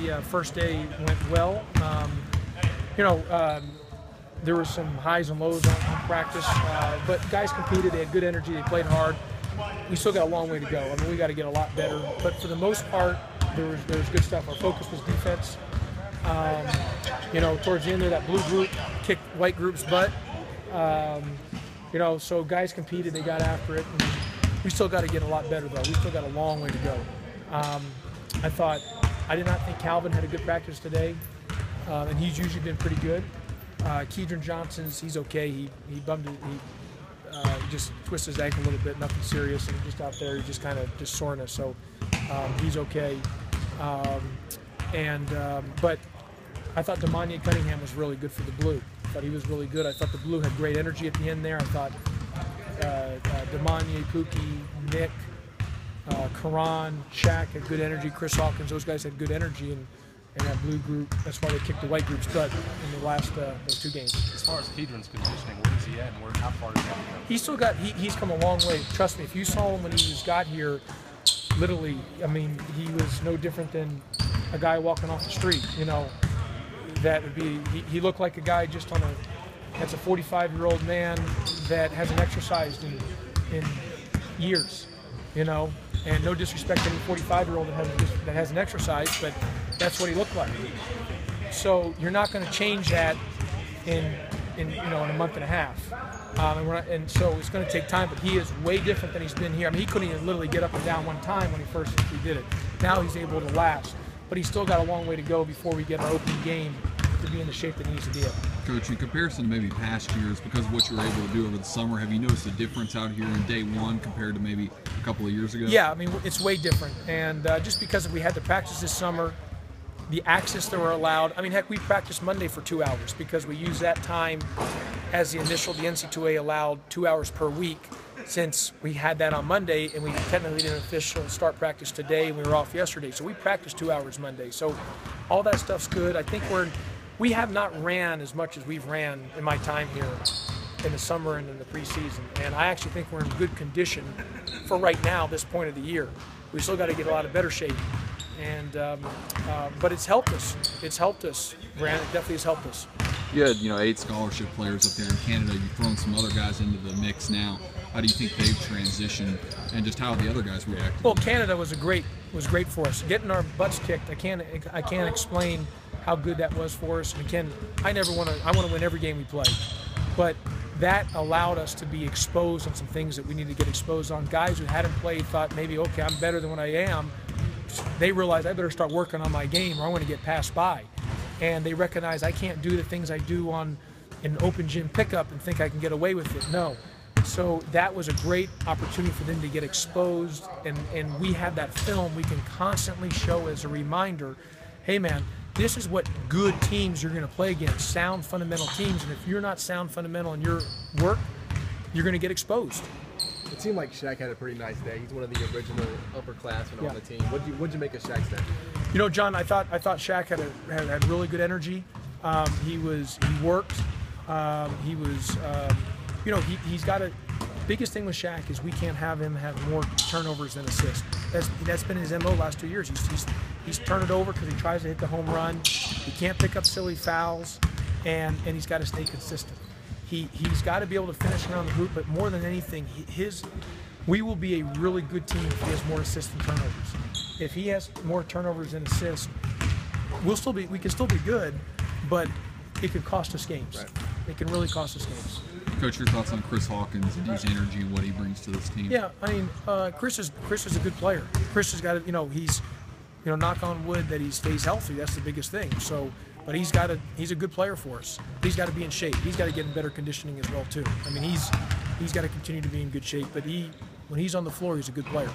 the first day went well. There were some highs and lows on practice, but guys competed. They had good energy. They played hard. We still got a long way to go. I mean, we got to get a lot better. But for the most part, there was good stuff. Our focus was defense. Towards the end there, that blue group kicked white group's butt. So guys competed. They got after it. And we still got to get a lot better, though. We still got a long way to go. I did not think Calvin had a good practice today, and he's usually been pretty good. Kedron Johnson's, he's okay. He bumped it. He just twisted his ankle a little bit, nothing serious, and just out there, he just kind of just soreness. So he's okay. But I thought Damani Cunningham was really good for the blue. I thought he was really good. I thought the blue had great energy at the end there. I thought Damani, Pookie, Nick, Karan, Shaq had good energy. Chris Hawkins, those guys had good energy, and that blue group, that's why they kicked the white group's butt in the last those two games. As far as Kedron's conditioning, where is he at, and how far does he go? He's come a long way. Trust me, if you saw him when he just got here, literally, I mean, he was no different than a guy walking off the street. That would be, he looked like a guy just that's a 45-year-old man that hasn't exercised in years, and no disrespect to any 45-year-old that hasn't exercised, but that's what he looked like. So you're not going to change that in a month and a half, and so it's going to take time. But he is way different than he's been here. I mean, he couldn't even literally get up and down one time when he did it. Now he's able to last, but he's still got a long way to go before we get our opening game to be in the shape that he needs to be in. Coach, in comparison to maybe past years, because of what you were able to do over the summer, have you noticed a difference out here in day one compared to maybe a couple of years ago? Yeah, I mean, it's way different. And just because we had to practice this summer, the access that were allowed, I mean, heck, we practiced Monday for 2 hours because we used that time as the NC2A allowed 2 hours per week, since we had that on Monday and we technically didn't official start practice today and we were off yesterday. So we practiced 2 hours Monday. So all that stuff's good. I think we have not ran as much as we've ran in my time here in the summer and in the preseason. And I actually think we're in good condition for right now, this point of the year. We still got to get a lot of better shape. But it's helped us. It's helped us, Grant. It definitely has helped us. You had, 8 scholarship players up there in Canada. You've thrown some other guys into the mix now. How do you think they've transitioned, and just how the other guys reacted? Well, Canada was great for us. Getting our butts kicked, I can't explain how good that was for us. I want to win every game we play, but that allowed us to be exposed on some things that we need to get exposed on. Guys who hadn't played thought maybe, okay, I'm better than what I am. They realized I better start working on my game or I'm going to get passed by. And they recognize I can't do the things I do on an open gym pickup and think I can get away with it. No. So that was a great opportunity for them to get exposed, and we have that film we can constantly show as a reminder, hey man, this is what good teams you're going to play against, sound fundamental teams, and if you're not sound fundamental in your work, you're going to get exposed. It seemed like Shaq had a pretty nice day. He's one of the original upperclassmen on the team. What'd you make of Shaq's day? John, I thought Shaq had really good energy. He worked. He's got a biggest thing with Shaq is we can't have him have more turnovers than assists. That's been his MO last 2 years. He's turned it over because he tries to hit the home run. He can't pick up silly fouls, and he's got to stay consistent. He's got to be able to finish around the hoop, but more than anything, we will be a really good team if he has more assists than turnovers. If he has more turnovers than assists, we can still be good, but it could cost us games. Right. It can really cost us games. Coach, your thoughts on Chris Hawkins and his energy and what he brings to this team? Yeah, I mean, Chris is a good player. Chris has got to, he's, knock on wood that he stays healthy. That's the biggest thing. So, but he's a good player for us. He's got to be in shape. He's got to get in better conditioning as well too. I mean, he's got to continue to be in good shape. But when he's on the floor, he's a good player.